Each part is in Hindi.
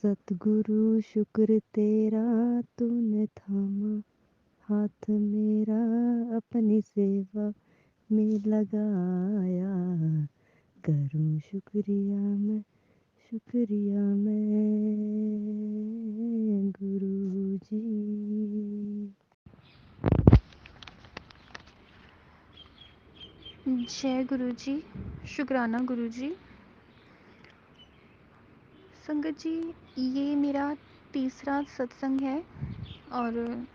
सतगुरु शुक्र तेरा, तूने थामा हाथ मेरा, अपनी सेवा में लगाया। करूं शुक्रिया मैं गुरु जी। जय गुरु जी। शुक्राना गुरु जी। संगत जी, ये मेरा तीसरा सत्संग है और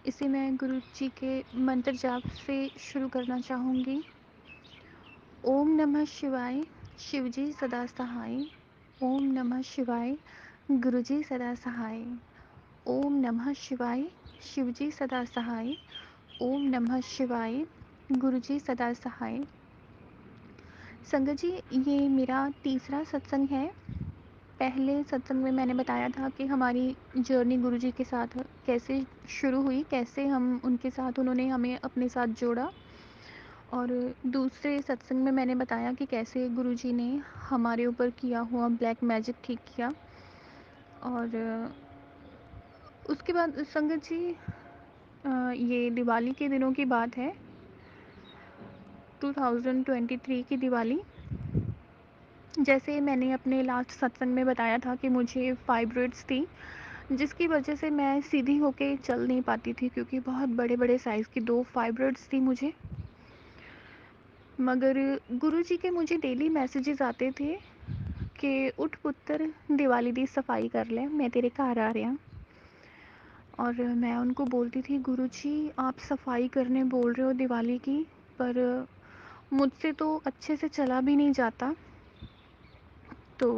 इसे मैं गुरु जी के मंत्र जाप से शुरू करना चाहूँगी। ओम नमः शिवाय, शिवजी सदा सहाय। ओम नमः शिवाय, गुरुजी सदा सहाय। ओम नमः शिवाय, शिवजी सदा सहाय। ओम नमः शिवाय, गुरुजी सदा सहाय। संगत जी, ये मेरा तीसरा सत्संग है। पहले सत्संग में मैंने बताया था कि हमारी जर्नी गुरुजी के साथ कैसे शुरू हुई, कैसे हम उनके साथ उन्होंने हमें अपने साथ जोड़ा। और दूसरे सत्संग में मैंने बताया कि कैसे गुरुजी ने हमारे ऊपर किया हुआ ब्लैक मैजिक ठीक किया। और उसके बाद संगत जी, ये दिवाली के दिनों की बात है, 2023 की दिवाली। जैसे मैंने अपने लास्ट सत्संग में बताया था कि मुझे फाइब्रॉइड्स थी, जिसकी वजह से मैं सीधी होके चल नहीं पाती थी, क्योंकि बहुत बड़े बड़े साइज़ की 2 फाइब्रॉइड्स थी मुझे। मगर गुरुजी के मुझे डेली मैसेजेस आते थे कि उठ पुत्र, दिवाली दी सफाई कर ले, मैं तेरे घर आ रहा। और मैं उनको बोलती थी, गुरुजी आप सफाई करने बोल रहे हो दिवाली की, पर मुझसे तो अच्छे से चला भी नहीं जाता। तो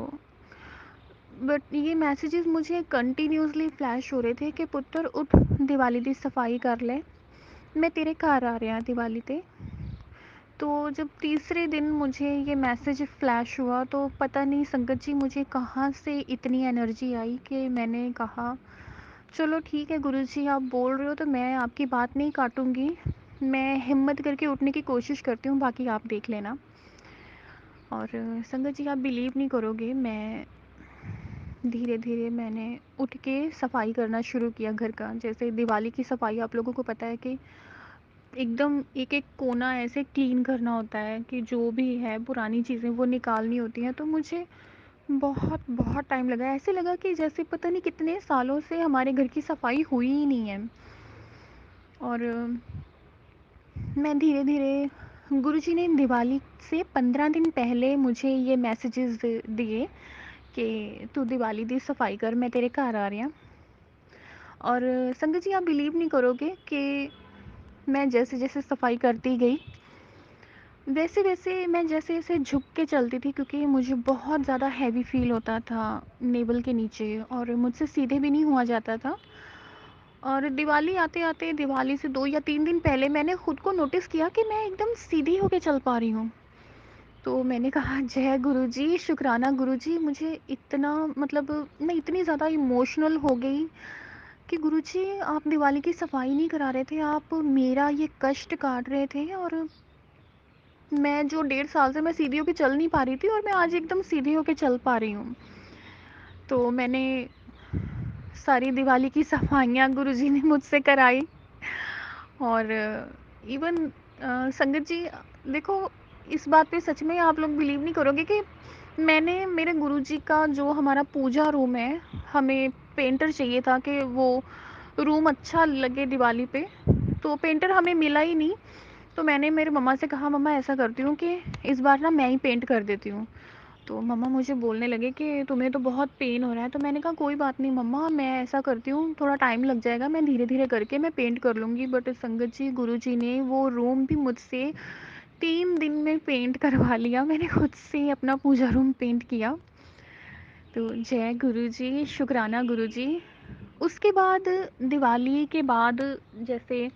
बट ये मैसेजेस मुझे कंटिन्यूसली फ्लैश हो रहे थे कि पुत्र उठ, दिवाली दी सफाई कर ले, मैं तेरे घर आ रहा दिवाली ते। तो जब तीसरे दिन मुझे ये मैसेज फ्लैश हुआ तो पता नहीं संगत जी मुझे कहाँ से इतनी एनर्जी आई कि मैंने कहा, चलो ठीक है गुरुजी, आप बोल रहे हो तो मैं आपकी बात नहीं काटूंगी, मैं हिम्मत करके उठने की कोशिश करती हूँ, बाकी आप देख लेना। और संगत जी, आप बिलीव नहीं करोगे, मैं धीरे धीरे मैंने उठ के सफाई करना शुरू किया घर का। जैसे दिवाली की सफाई आप लोगों को पता है कि एकदम एक एक कोना ऐसे क्लीन करना होता है कि जो भी है पुरानी चीज़ें वो निकालनी होती हैं। तो मुझे बहुत बहुत टाइम लगा, ऐसे लगा कि जैसे पता नहीं कितने सालों से हमारे घर की सफाई हुई ही नहीं है। और मैं धीरे धीरे, गुरुजी ने दिवाली से 15 दिन पहले मुझे ये मैसेजेस दिए कि तू दिवाली दी सफाई कर, मैं तेरे घर आ रहा। और संगत जी, आप बिलीव नहीं करोगे कि मैं जैसे जैसे सफाई करती गई, वैसे वैसे मैं जैसे जैसे झुक के चलती थी, क्योंकि मुझे बहुत ज़्यादा हैवी फील होता था नेवल के नीचे और मुझसे सीधे भी नहीं हुआ जाता था। और दिवाली आते आते, दिवाली से 2 या 3 दिन पहले मैंने खुद को नोटिस किया कि मैं एकदम सीधी होके चल पा रही हूँ। तो मैंने कहा, जय गुरुजी, शुक्राना गुरुजी, मुझे इतना मतलब मैं इतनी ज़्यादा इमोशनल हो गई कि गुरुजी आप दिवाली की सफाई नहीं करा रहे थे, आप मेरा ये कष्ट काट रहे थे। और मैं जो 1.5 साल से मैं सीधी होके चल नहीं पा रही थी, और मैं आज एकदम सीधी होके चल पा रही हूँ। तो मैंने सारी दिवाली की सफाइयाँ गुरुजी ने मुझसे कराई। और इवन संगत जी, देखो, इस बात पे सच में आप लोग बिलीव नहीं करोगे कि मैंने मेरे गुरुजी का जो हमारा पूजा रूम है, हमें पेंटर चाहिए था कि वो रूम अच्छा लगे दिवाली पे, तो पेंटर हमें मिला ही नहीं। तो मैंने मेरे मम्मा से कहा, मम्मा ऐसा करती हूँ कि इस बार ना मैं ही पेंट कर देती हूँ। तो मम्मा मुझे बोलने लगे कि तुम्हें तो बहुत पेन हो रहा है। तो मैंने कहा, कोई बात नहीं मम्मा, मैं ऐसा करती हूँ, थोड़ा टाइम लग जाएगा, मैं धीरे धीरे करके मैं पेंट कर लूँगी। बट संगत जी, गुरुजी ने वो रूम भी मुझसे 3 दिन में पेंट करवा लिया। मैंने खुद से अपना पूजा रूम पेंट किया। तो जय गुरुजी, शुक्राना गुरुजी। उसके बाद, दिवाली के बाद, जैसे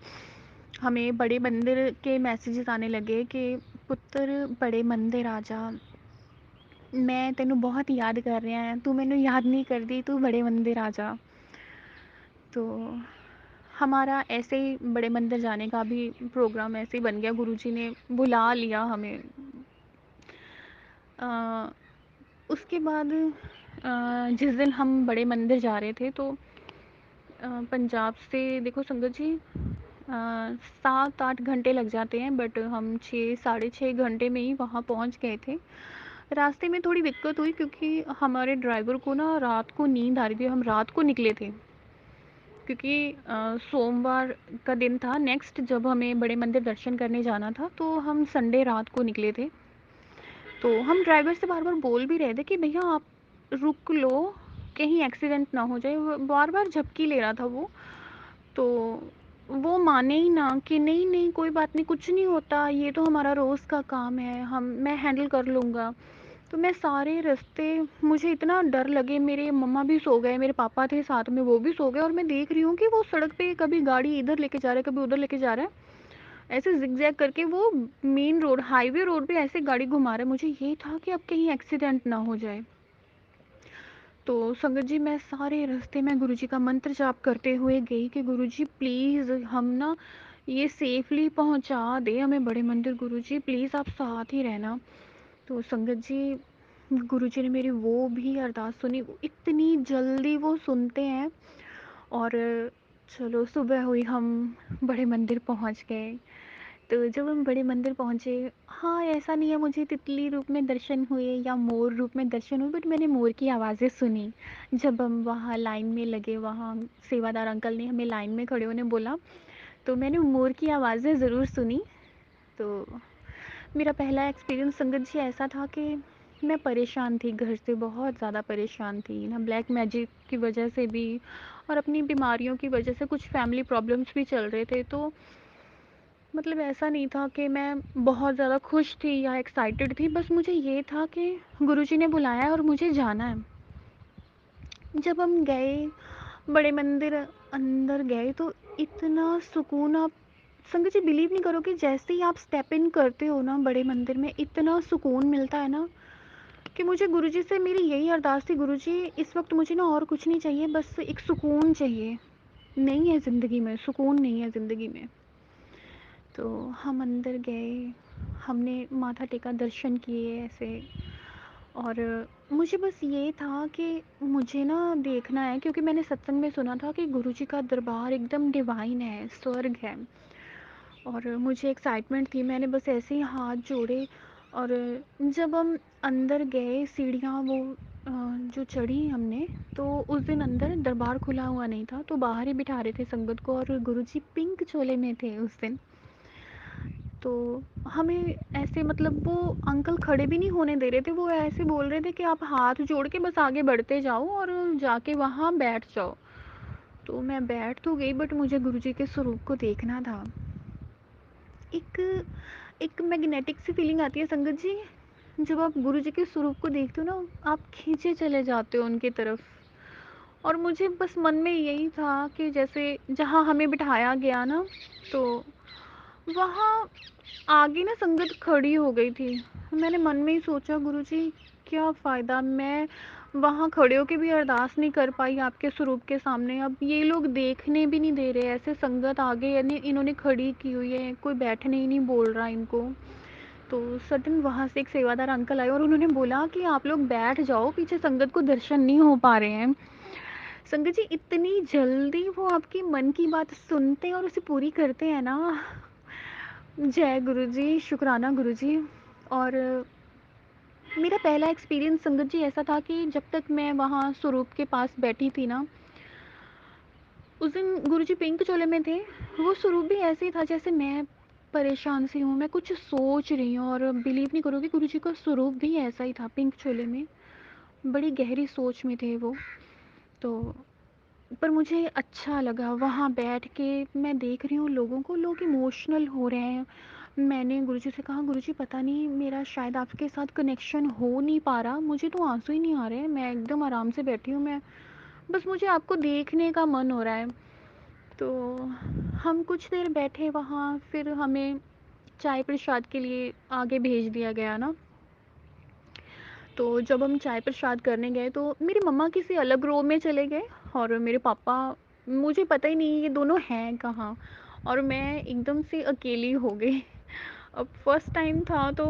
हमें बड़े मंदिर के मैसेजेस आने लगे कि पुत्र बड़े मंदिर आ जा, मैं तेनू बहुत याद कर रहा है, तू मैनू याद नहीं करती, तू बड़े मंदिर आ जा। तो हमारा ऐसे ही बड़े मंदिर जाने का भी प्रोग्राम ऐसे ही बन गया, गुरुजी ने बुला लिया हमें। उसके बाद जिस दिन हम बड़े मंदिर जा रहे थे तो पंजाब से देखो संगत जी 7-8 घंटे लग जाते हैं, बट हम 6 साढ़े 6 घंटे में ही वहाँ पहुँच गए थे। रास्ते में थोड़ी दिक्कत हुई क्योंकि हमारे ड्राइवर को ना रात को नींद आ रही थी, हम रात को निकले थे क्योंकि सोमवार का दिन था नेक्स्ट, जब हमें बड़े मंदिर दर्शन करने जाना था, तो हम संडे रात को निकले थे। तो हम ड्राइवर से बार बार बोल भी रहे थे कि भैया आप रुक लो, कहीं एक्सीडेंट ना हो जाए, बार बार झपकी ले रहा था वो। तो वो माने ही ना कि नहीं नहीं कोई बात नहीं, कुछ नहीं होता, ये तो हमारा रोज़ का काम है, हम मैं हैंडल कर लूँगा। तो मैं सारे रास्ते, मुझे इतना डर लगे, मेरे मम्मा भी सो गए, मेरे पापा थे साथ में वो भी सो गए, और मैं देख रही हूँ कि वो सड़क पे कभी गाड़ी इधर लेके जा रहा है, कभी उधर लेके जा रहा है, ऐसे जिगजैग करके वो मेन रोड हाईवे रोड पे ऐसे गाड़ी घुमा रहा है। मुझे ये था कि अब कहीं एक्सीडेंट ना हो जाए। तो संगत जी मैं सारे रास्ते में गुरुजी का मंत्र जाप करते हुए गई कि गुरुजी प्लीज़ हम ना ये सेफली पहुंचा दे हमें बड़े मंदिर, गुरुजी प्लीज़ आप साथ ही रहना। तो संगत जी गुरुजी ने मेरी वो भी अरदास सुनी, इतनी जल्दी वो सुनते हैं। और चलो सुबह हुई, हम बड़े मंदिर पहुंच गए। तो जब हम बड़े मंदिर पहुंचे, हाँ ऐसा नहीं है मुझे तितली रूप में दर्शन हुए या मोर रूप में दर्शन हुए, बट मैंने मोर की आवाज़ें सुनी जब हम वहाँ लाइन में लगे। वहाँ सेवादार अंकल ने हमें लाइन में खड़े होने बोला, तो मैंने मोर की आवाज़ें ज़रूर सुनी। तो मेरा पहला एक्सपीरियंस संगत जी ऐसा था कि मैं परेशान थी, घर से बहुत ज़्यादा परेशान थी ना, ब्लैक मैजिक की वजह से भी और अपनी बीमारियों की वजह से कुछ फैमिली प्रॉब्लम्स भी चल रहे थे। तो मतलब ऐसा नहीं था कि मैं बहुत ज़्यादा खुश थी या एक्साइटेड थी, बस मुझे ये था कि गुरुजी ने बुलाया है और मुझे जाना है। जब हम गए बड़े मंदिर, अंदर गए तो इतना सुकून, आप संगत जी बिलीव नहीं करोगे, जैसे ही आप स्टेप इन करते हो ना बड़े मंदिर में, इतना सुकून मिलता है ना कि मुझे गुरुजी से मेरी यही अरदास थी, गुरुजी इस वक्त मुझे ना और कुछ नहीं चाहिए, बस एक सुकून चाहिए, नहीं है ज़िंदगी में सुकून, नहीं है ज़िंदगी में। तो हम अंदर गए, हमने माथा टेका, दर्शन किए ऐसे। और मुझे बस ये था कि मुझे ना देखना है, क्योंकि मैंने सत्संग में सुना था कि गुरुजी का दरबार एकदम डिवाइन है, स्वर्ग है। और मुझे एक्साइटमेंट थी, मैंने बस ऐसे ही हाथ जोड़े। और जब हम अंदर गए, सीढ़ियाँ वो जो चढ़ी हमने, तो उस दिन अंदर दरबार खुला हुआ नहीं था, तो बाहर ही बिठा रहे थे संगत को, और गुरुजी पिंक चोले में थे उस दिन। तो हमें ऐसे, मतलब वो अंकल खड़े भी नहीं होने दे रहे थे, वो ऐसे बोल रहे थे कि आप हाथ जोड़ के बस आगे बढ़ते जाओ और जाके वहाँ बैठ जाओ। तो मैं बैठ तो गई, बट मुझे गुरुजी के स्वरूप को देखना था। एक एक मैग्नेटिक सी फीलिंग आती है संगत जी, जब आप गुरुजी के स्वरूप को देखते हो ना, आप खींचे चले जाते हो उनकी तरफ। और मुझे बस मन में यही था कि जैसे जहाँ हमें बिठाया गया ना, तो वहाँ आगे ना संगत खड़ी हो गई थी। मैंने मन में ही सोचा, गुरुजी क्या फ़ायदा, मैं वहाँ खड़े होके भी अरदास नहीं कर पाई आपके स्वरूप के सामने, अब ये लोग देखने भी नहीं दे रहे, ऐसे संगत आगे यानी इन्होंने खड़ी की हुई है, कोई बैठने ही नहीं बोल रहा इनको। तो सडन वहाँ से एक सेवादार अंकल आए और उन्होंने बोला कि आप लोग बैठ जाओ, पीछे संगत को दर्शन नहीं हो पा रहे हैं। संगत जी इतनी जल्दी वो आपकी मन की बात सुनते हैं और उसे पूरी करते हैं ना। जय गुरु जी, शुक्राना गुरु जी। और मेरा पहला एक्सपीरियंस संगत जी ऐसा था कि जब तक मैं वहाँ स्वरूप के पास बैठी थी ना, उस दिन गुरु जी पिंक चोले में थे। वो स्वरूप भी ऐसे ही था जैसे मैं परेशान सी हूँ, मैं कुछ सोच रही हूँ, और बिलीव नहीं करोगे गुरु जी का स्वरूप भी ऐसा ही था, पिंक चोले में, बड़ी गहरी सोच में थे वो। तो पर मुझे अच्छा लगा वहाँ बैठ के, मैं देख रही हूँ लोगों को, लोग इमोशनल हो रहे हैं। मैंने गुरुजी से कहा, गुरुजी पता नहीं मेरा शायद आपके साथ कनेक्शन हो नहीं पा रहा, मुझे तो आंसू ही नहीं आ रहे हैं, मैं एकदम आराम से बैठी हूँ, मैं बस मुझे आपको देखने का मन हो रहा है। तो हम कुछ देर बैठे वहाँ, फिर हमें चाय प्रसाद के लिए आगे भेज दिया गया ना। तो जब हम चाय प्रसाद करने गए तो मेरी मम्मा किसी अलग रो में चले गए, और मेरे पापा, मुझे पता ही नहीं ये दोनों हैं कहाँ, और मैं एकदम से अकेली हो गई। अब फर्स्ट टाइम था तो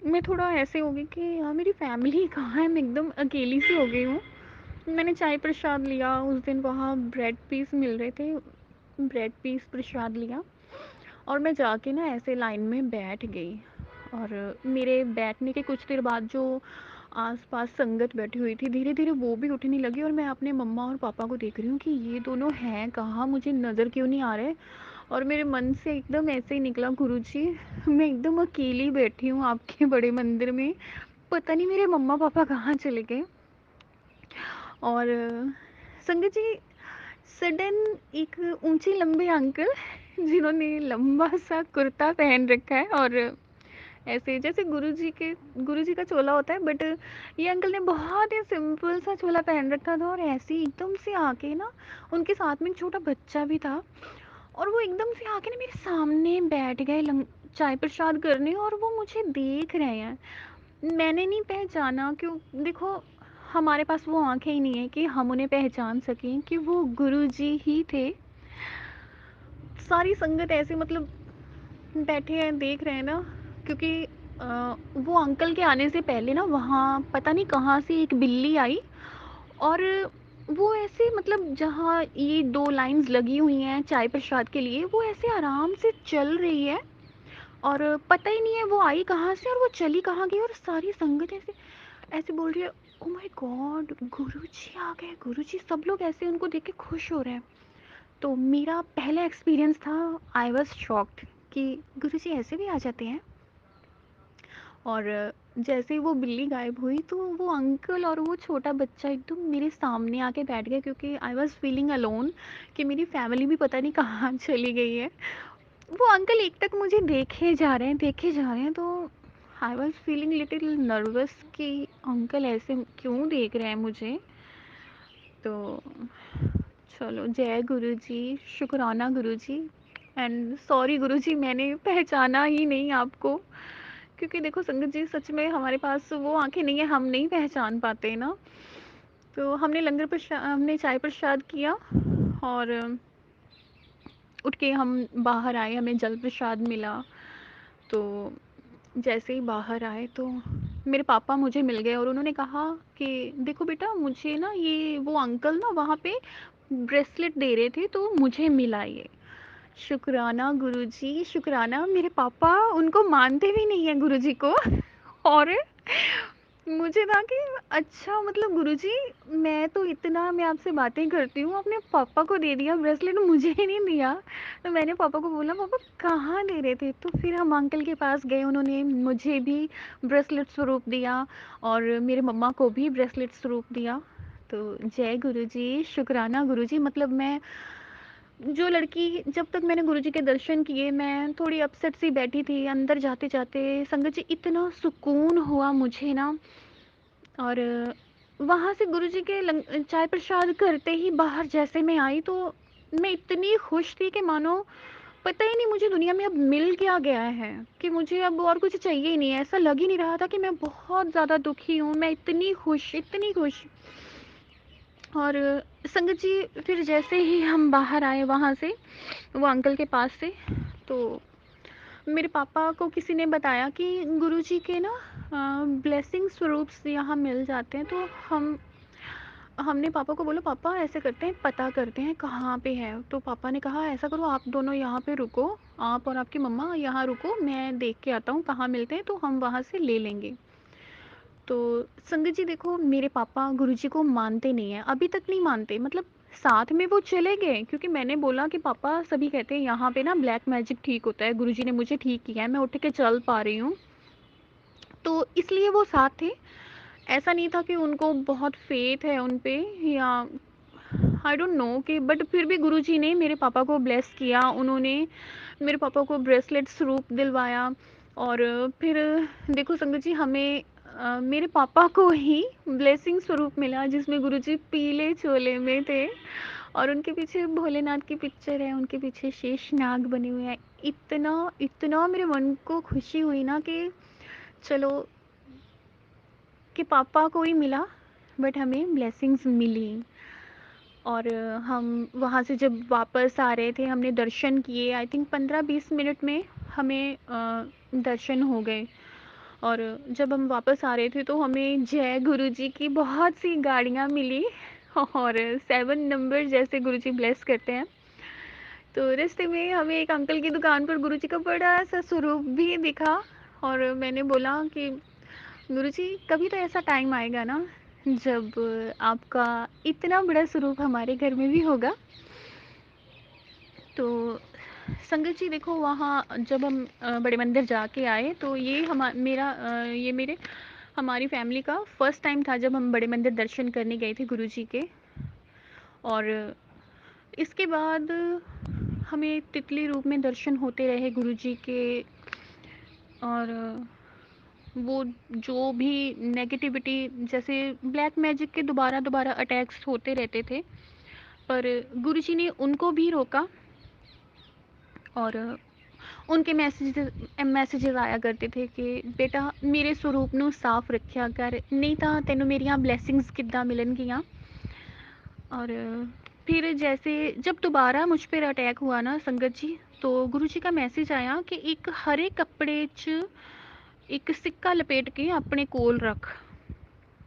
मैं थोड़ा ऐसे हो गई कि यार मेरी फैमिली कहाँ है, मैं एकदम अकेली सी हो गई हूँ। मैंने चाय प्रसाद लिया, उस दिन वहाँ ब्रेड पीस मिल रहे थे, ब्रेड पीस प्रसाद लिया और मैं जाके ना ऐसे लाइन में बैठ गई। और मेरे बैठने के कुछ देर बाद जो आस-पास संगत बैठी हुई थी, धीरे-धीरे वो भी उठने लगी और मैं अपने मम्मा और पापा को देख रही हूँ कि ये दोनों हैं कहाँ, मुझे नज़र क्यों नहीं आ रहे। और मेरे मन से एकदम ऐसे ही निकला, गुरुजी मैं एकदम अकेली बैठी हूँ आपके बड़े मंदिर में, पता नहीं मेरे मम्मा पापा कहाँ चले गए। और संगत जी सडन एक ऊंचे लंबे अंकल जिन्होंने लंबा सा कुर्ता पहन रखा है और ऐसे जैसे गुरुजी का चोला होता है, बट ये अंकल ने बहुत ही सिंपल सा चोला पहन रखा था और ऐसे ही एकदम से आके ना, उनके साथ में एक छोटा बच्चा भी था और वो एकदम से आके ना मेरे सामने बैठ गए चाय प्रसाद करने और वो मुझे देख रहे हैं। मैंने नहीं पहचाना, क्यों देखो हमारे पास वो आंखें ही नहीं है कि हम उन्हें पहचान सकें कि वो गुरुजी ही थे। सारी संगत ऐसे मतलब बैठे हैं देख रहे हैं ना, क्योंकि वो अंकल के आने से पहले ना वहाँ पता नहीं कहाँ से एक बिल्ली आई और वो ऐसे मतलब जहाँ ये दो लाइंस लगी हुई हैं चाय प्रसाद के लिए, वो ऐसे आराम से चल रही है और पता ही नहीं है वो आई कहाँ से और वो चली कहाँ गई। और सारी संगत ऐसे ऐसे बोल रही है, ओ माय गॉड गुरुजी आ गए, गुरुजी, सब लोग ऐसे उनको देख के खुश हो रहे हैं। तो मेरा पहला एक्सपीरियंस था, आई वाज शॉक्ड कि गुरुजी ऐसे भी आ जाते हैं। और जैसे ही वो बिल्ली गायब हुई तो वो अंकल और वो छोटा बच्चा एकदम मेरे सामने आके बैठ गया, क्योंकि आई वाज फीलिंग अलोन कि मेरी फैमिली भी पता नहीं कहाँ चली गई है। वो अंकल एक टक मुझे देखे जा रहे हैं, तो I was feeling little nervous कि अंकल ऐसे क्यों देख रहे हैं मुझे। तो चलो, जय गुरुजी, शुक्राना गुरुजी, एंड सॉरी गुरुजी मैंने पहचाना ही नहीं आपको, क्योंकि देखो संगत जी सच में हमारे पास वो आंखें नहीं है, हम नहीं पहचान पाते ना। तो हमने चाय प्रसाद किया और उठ के हम बाहर आए, हमें जल प्रसाद मिला। तो जैसे ही बाहर आए तो मेरे पापा मुझे मिल गए और उन्होंने कहा कि देखो बेटा, मुझे ना ये वो अंकल ना वहाँ पे ब्रेसलेट दे रहे थे तो मुझे मिला ये। शुक्राना गुरुजी, शुक्राना। मेरे पापा उनको मानते भी नहीं है गुरुजी को और मुझे था कि अच्छा मतलब गुरुजी, मैं आपसे बातें करती हूँ, आपने पापा को दे दिया ब्रेसलेट, मुझे ही नहीं दिया। तो मैंने पापा को बोला, पापा कहाँ दे रहे थे? तो फिर हम अंकल के पास गए, उन्होंने मुझे भी ब्रेसलेट स्वरूप दिया और मेरे मम्मा को भी ब्रेसलेट स्वरूप दिया। तो जय गुरुजी, शुक्राना गुरुजी। मतलब मैं जो लड़की, जब तक मैंने गुरुजी के दर्शन किए मैं थोड़ी अपसेट सी बैठी थी, अंदर जाते जाते संगत जी इतना सुकून हुआ मुझे ना। और वहाँ से गुरुजी के चाय प्रसाद करते ही बाहर जैसे मैं आई तो मैं इतनी खुश थी कि मानो पता ही नहीं मुझे दुनिया में अब मिल क्या गया है, कि मुझे अब और कुछ चाहिए ही नहीं है। ऐसा लग ही नहीं रहा था कि मैं बहुत ज़्यादा दुखी हूँ, मैं इतनी खुश, इतनी खुश। और संगत जी फिर जैसे ही हम बाहर आए वहाँ से, वो अंकल के पास से, तो मेरे पापा को किसी ने बताया कि गुरुजी के ना ब्लेसिंग स्वरूप्स यहाँ मिल जाते हैं। तो हमने पापा को बोला, पापा ऐसे करते हैं, पता करते हैं कहाँ पे है। तो पापा ने कहा ऐसा करो, आप दोनों यहाँ पे रुको, आप और आपकी मम्मा यहाँ रुको, मैं देख के आता हूँ कहाँ मिलते हैं, तो हम वहाँ से ले लेंगे। तो संगत जी देखो, मेरे पापा गुरुजी को मानते नहीं हैं, अभी तक नहीं मानते। मतलब साथ में वो चले गए, क्योंकि मैंने बोला कि पापा सभी कहते हैं यहाँ पे ना ब्लैक मैजिक ठीक होता है, गुरुजी ने मुझे ठीक किया है, मैं उठ के चल पा रही हूँ, तो इसलिए वो साथ थे। ऐसा नहीं था कि उनको बहुत फेथ है उन पे, या आई डोंट नो कि, बट फिर भी गुरुजी ने मेरे पापा को ब्लेस किया, उन्होंने मेरे पापा को ब्रेसलेट स्वरूप दिलवाया। और फिर देखो संगत जी, हमें मेरे पापा को ही ब्लेसिंग स्वरूप मिला, जिसमें गुरुजी पीले चोले में थे और उनके पीछे भोलेनाथ की पिक्चर है, उनके पीछे शेष नाग बने हुए हैं। इतना इतना मेरे मन को खुशी हुई ना कि चलो, कि पापा को ही मिला बट हमें ब्लेसिंग्स मिली। और हम वहाँ से जब वापस आ रहे थे, हमने दर्शन किए, आई थिंक 15-20 मिनट में हमें दर्शन हो गए। और जब हम वापस आ रहे थे तो हमें जय गुरुजी की बहुत सी गाड़ियाँ मिली और 7 नंबर जैसे गुरुजी ब्लेस करते हैं। तो रास्ते में हमें एक अंकल की दुकान पर गुरुजी का बड़ा-सा स्वरूप भी दिखा और मैंने बोला कि गुरुजी कभी तो ऐसा टाइम आएगा ना जब आपका इतना बड़ा स्वरूप हमारे घर में भी होगा। तो संगत जी देखो वहाँ जब हम बड़े मंदिर जाके आए तो ये ये मेरे हमारी फैमिली का फर्स्ट टाइम था जब हम बड़े मंदिर दर्शन करने गए थे गुरुजी के। और इसके बाद हमें तितली रूप में दर्शन होते रहे गुरुजी के। और वो जो भी नेगेटिविटी जैसे ब्लैक मैजिक के दोबारा दोबारा अटैक्स होते रहते थे, पर गुरुजी ने उनको भी रोका। और उनके मैसेजेस आया करते थे कि बेटा मेरे स्वरूप ਨੂੰ ਸਾਫ਼ ਰੱਖਿਆ ਕਰ, नहीं ਤਾਂ ਤੈਨੂੰ ਮੇਰੀਆਂ ब्लेसिंग्स किद्दां मिलणगीਆਂ। और फिर जैसे जब दोबारा मुझ पर अटैक हुआ ना संगत जी, तो गुरुजी का मैसेज आया कि एक हरे कपड़े च एक सिक्का लपेट के अपने कोल रख,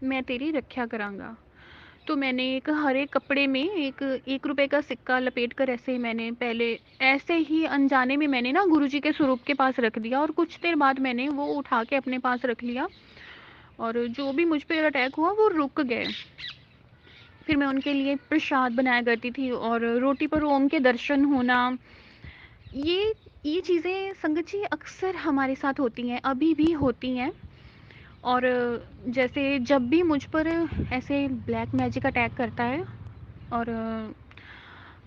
मैं तेरी रक्षा करांगा। तो मैंने एक हरे कपड़े में एक 1 रुपए का सिक्का लपेट कर ऐसे मैंने पहले ऐसे ही अनजाने में मैंने ना गुरुजी के स्वरूप के पास रख दिया और कुछ देर बाद मैंने वो उठा के अपने पास रख लिया और जो भी मुझ पर अटैक हुआ वो रुक गए। फिर मैं उनके लिए प्रसाद बनाया करती थी और रोटी पर ओम के दर्शन होना, ये ये चीज़ें संगत जी अक्सर हमारे साथ होती हैं, अभी भी होती हैं। और जैसे जब भी मुझ पर ऐसे ब्लैक मैजिक अटैक करता है और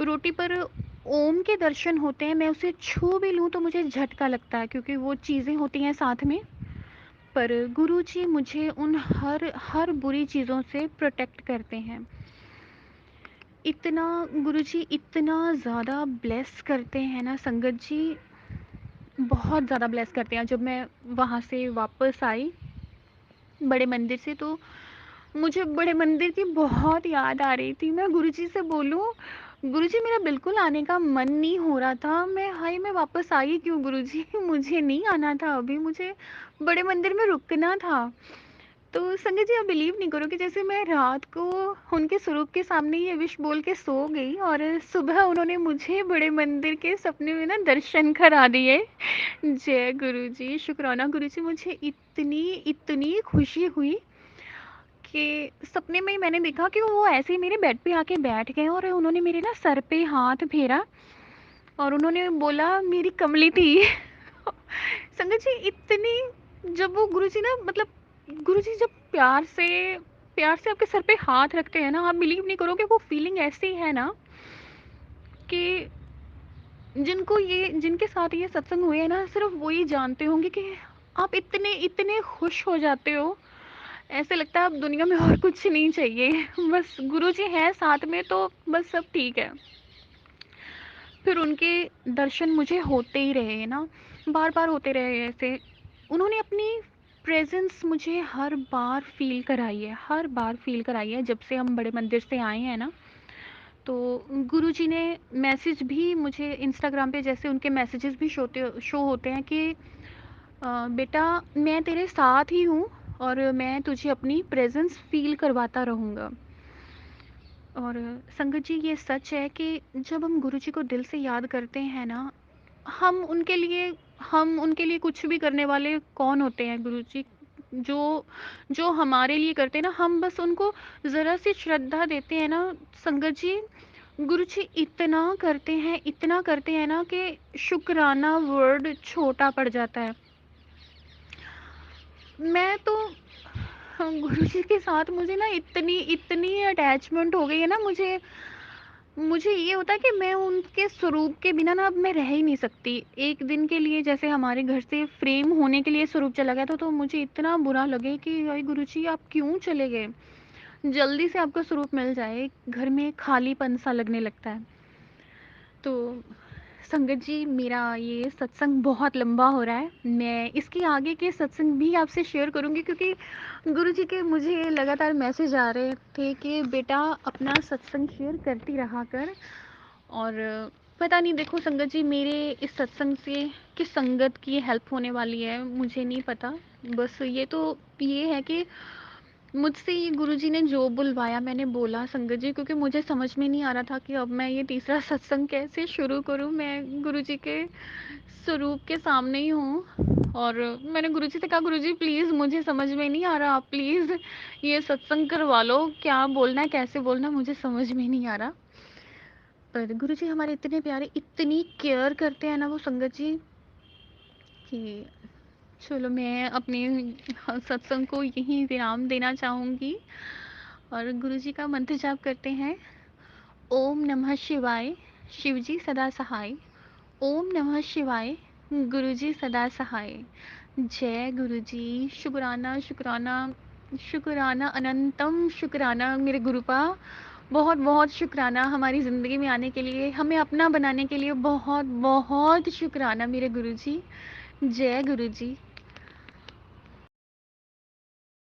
रोटी पर ओम के दर्शन होते हैं, मैं उसे छू भी लूँ तो मुझे झटका लगता है क्योंकि वो चीज़ें होती हैं साथ में। पर गुरुजी मुझे उन हर बुरी चीज़ों से प्रोटेक्ट करते हैं। इतना गुरुजी इतना ज़्यादा ब्लेस करते हैं ना संगत जी, बहुत ज़्यादा ब्लेस करते हैं। जब मैं वहाँ से वापस आई बड़े मंदिर से तो मुझे बड़े मंदिर की बहुत याद आ रही थी। मैं गुरुजी से बोलूँ, गुरुजी मेरा बिल्कुल आने का मन नहीं हो रहा था। मैं वापस आई क्यों गुरुजी? मुझे नहीं आना था अभी, मुझे बड़े मंदिर में रुकना था। तो संगत जी आप बिलीव नहीं करोगे, जैसे मैं रात को उनके स्वरूप के सामने ये विश बोल के सो गई और सुबह उन्होंने मुझे बड़े मंदिर के सपने में ना दर्शन करा दिए। जय गुरुजी, शुक्राना गुरुजी, मुझे इतनी इतनी खुशी हुई कि सपने में ही मैंने देखा कि वो ऐसे ही मेरे बेड पे आके बैठ गए और उन्होंने मेरे ना सर पे हाथ फेरा और उन्होंने बोला मेरी कमली थी। संगत जी इतनी, जब वो गुरुजी ना मतलब गुरुजी जब प्यार से आपके सर पे हाथ रखते हैं ना, आप बिलीव नहीं करोगे वो फीलिंग ऐसी है ना कि जिनके साथ ये सत्संग हुए हैं ना सिर्फ वो ही जानते होंगे कि आप इतने इतने खुश हो जाते हो, ऐसे लगता है अब दुनिया में और कुछ नहीं चाहिए, बस गुरुजी हैं साथ में तो बस सब ठीक है। फिर उनके दर्शन मुझे होते ही रहे ना, बार बार होते रहे ऐसे। उन्होंने अपनी प्रेजेंस मुझे हर बार फील कराई है, हर बार फील कराई है जब से हम बड़े मंदिर से आए हैं ना। तो गुरुजी ने मैसेज भी मुझे इंस्टाग्राम पे जैसे उनके मैसेजेस भी शो होते हैं कि बेटा मैं तेरे साथ ही हूँ और मैं तुझे अपनी प्रेजेंस फील करवाता रहूँगा। और संगत जी ये सच है कि जब हम गुरुजी को दिल से याद करते हैं ना, हम उनके लिए हम उनके लिए कुछ भी करने वाले कौन होते हैं गुरुजी, जो जो हमारे लिए करते हैं ना, हम बस उनको ज़रा सी श्रद्धा देते हैं ना संगत जी, गुरुजी इतना करते हैं ना कि शुक्राना वर्ड छोटा पड़ जाता है। मैं तो गुरुजी के साथ मुझे ना इतनी इतनी अटैचमेंट हो गई है ना, मुझे मुझे ये होता है कि मैं उनके स्वरूप के बिना ना अब मैं रह ही नहीं सकती। एक दिन के लिए जैसे हमारे घर से फ्रेम होने के लिए स्वरूप चला गया था तो मुझे इतना बुरा लगे कि भाई गुरुजी आप क्यों चले गए, जल्दी से आपका स्वरूप मिल जाए, घर में खालीपन सा लगने लगता है। तो संगत जी मेरा ये सत्संग बहुत लंबा हो रहा है, मैं इसके आगे के सत्संग भी आपसे शेयर करूंगी क्योंकि गुरुजी के मुझे लगातार मैसेज आ रहे थे कि बेटा अपना सत्संग शेयर करती रहा कर। और पता नहीं देखो संगत जी मेरे इस सत्संग से किस संगत की हेल्प होने वाली है मुझे नहीं पता, बस ये है कि मुझसे ये गुरुजी ने जो बुलवाया मैंने बोला संगत जी, क्योंकि मुझे समझ में नहीं आ रहा था कि अब मैं ये तीसरा सत्संग कैसे शुरू करूँ। मैं गुरुजी के स्वरूप के सामने ही हूँ और मैंने गुरुजी से कहा गुरुजी प्लीज़ मुझे समझ में नहीं आ रहा, आप प्लीज़ ये सत्संग करवा लो, क्या बोलना है कैसे बोलना है मुझे समझ में नहीं आ रहा। पर गुरुजी हमारे इतने प्यारे, इतनी केयर करते हैं ना वो संगत जी, कि चलो मैं अपने सत्संग को यहीं विराम देना चाहूँगी और गुरुजी का मंत्र जाप करते हैं। ओम नमः शिवाय, शिवजी सदा सहाय। ओम नमः शिवाय, गुरुजी सदा सहाय। जय गुरुजी, शुक्राना शुक्राना शुक्राना, अनंतम शुक्राना मेरे गुरुपा। बहुत बहुत शुक्राना हमारी ज़िंदगी में आने के लिए, हमें अपना बनाने के लिए बहुत बहुत शुक्राना मेरे गुरुजी। जय गुरुजी।